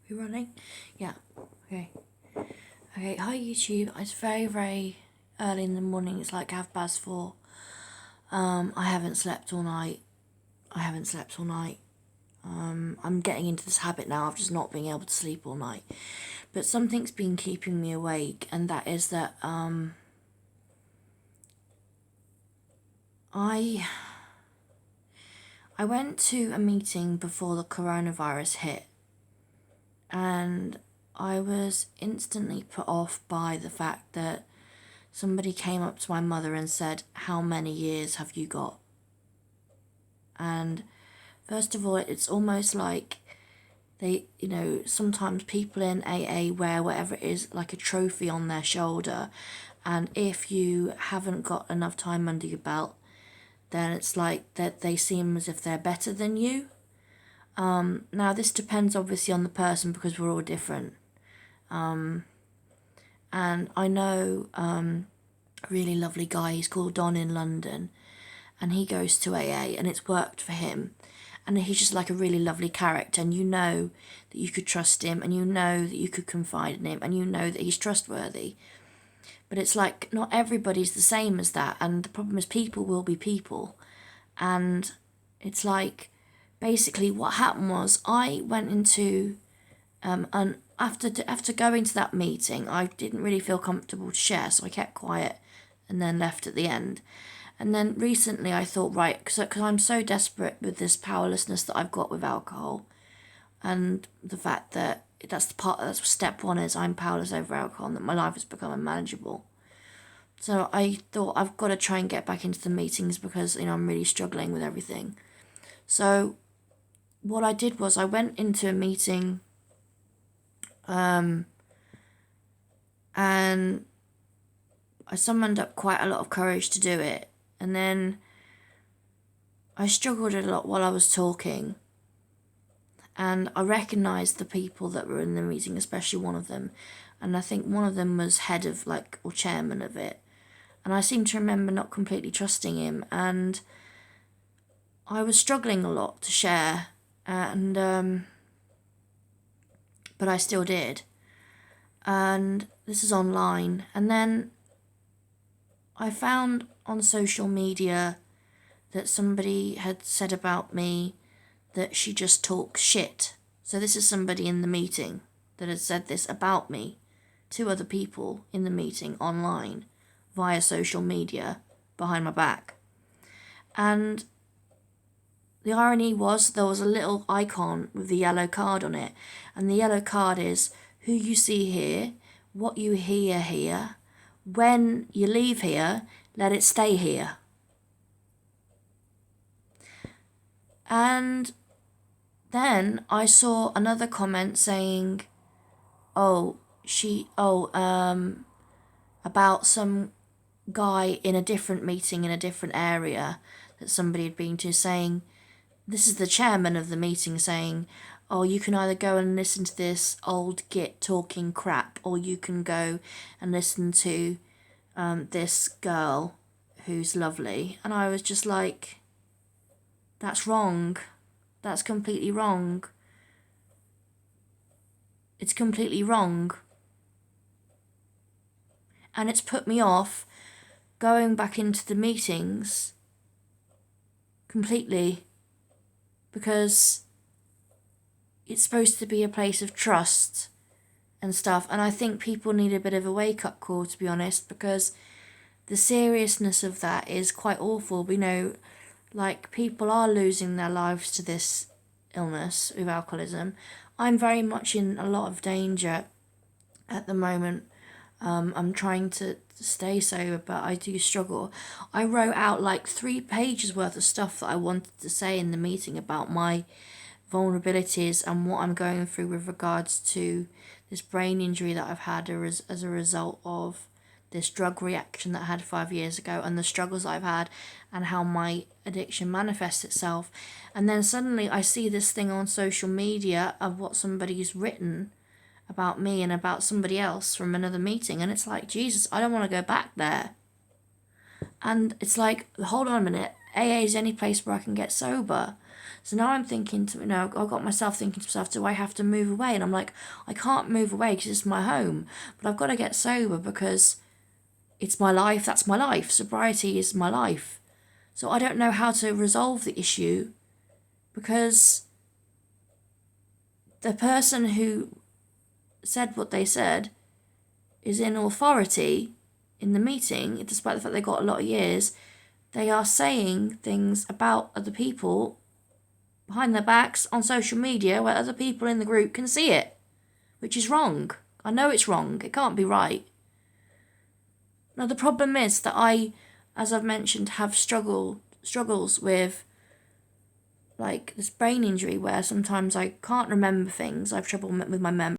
We running? Yeah. Okay. Okay. Hi YouTube. It's very very early in the morning. It's like 4:30. I haven't slept all night. I haven't slept all night. I'm getting into this habit now of just not being able to sleep all night. But something's been keeping me awake, and that is that I went to a meeting before the coronavirus hit, and I was instantly put off by the fact that somebody came up to my mother and said, "How many years have you got?" And first of all, it's almost like sometimes people in AA wear whatever it is, like a trophy on their shoulder. And if you haven't got enough time under your belt, then it's like that they seem as if they're better than you. Now, this depends obviously on the person because we're all different. And I know a really lovely guy, he's called Don in London, and he goes to AA and it's worked for him. And he's just like a really lovely character, and you know that you could trust him, and you know that you could confide in him, and you know that he's trustworthy. But it's like not everybody's the same as that, and the problem is people will be people. And it's like basically what happened was I went into and after going to that meeting, I didn't really feel comfortable to share, so I kept quiet and then left at the end. And then recently I thought, right, because I'm so desperate with this powerlessness that I've got with alcohol, and the fact that that's step one is I'm powerless over alcohol and that my life has become unmanageable. So I thought I've got to try and get back into the meetings because, I'm really struggling with everything. So what I did was I went into a meeting and I summoned up quite a lot of courage to do it. And then I struggled a lot while I was talking. And I recognised the people that were in the meeting, especially one of them. And I think one of them was head of, or chairman of it. And I seem to remember not completely trusting him. And I was struggling a lot to share. And, but I still did. And this is online. And then I found on social media that somebody had said about me that she just talks shit. So this is somebody in the meeting that had said this about me to other people in the meeting online via social media behind my back. And the irony was there was a little icon with the yellow card on it, and the yellow card is who you see here, what you hear here, when you leave here, let it stay here. And then I saw another comment saying, about some guy in a different meeting in a different area that somebody had been to, saying, this is the chairman of the meeting saying, oh, you can either go and listen to this old git talking crap, or you can go and listen to this girl who's lovely. And I was just like, that's wrong. That's completely wrong. It's completely wrong. And it's put me off going back into the meetings completely, because it's supposed to be a place of trust and stuff. And I think people need a bit of a wake-up call, to be honest, because the seriousness of that is quite awful. People are losing their lives to this illness with alcoholism. I'm very much in a lot of danger at the moment. I'm trying to stay sober, but I do struggle. I wrote out 3 pages worth of stuff that I wanted to say in the meeting about my vulnerabilities and what I'm going through with regards to this brain injury that I've had as a result of this drug reaction that I had 5 years ago, and the struggles I've had and how my addiction manifests itself. And then suddenly I see this thing on social media of what somebody's written about me and about somebody else from another meeting, and it's like, Jesus, I don't want to go back there. And it's like, hold on a minute, AA is the only place where I can get sober. So now I'm thinking to, I got myself thinking to myself, do I have to move away? And I'm like, I can't move away because it's my home, but I've got to get sober because it's my life. That's my life. Sobriety is my life. So I don't know how to resolve the issue because the person who said what they said is in authority in the meeting, despite the fact they got a lot of years. They are saying things about other people behind their backs on social media where other people in the group can see it, which is wrong. I know it's wrong. It can't be right. Now, the problem is that I, as I've mentioned, have struggles with like this brain injury where sometimes I can't remember things. I have trouble with my memory.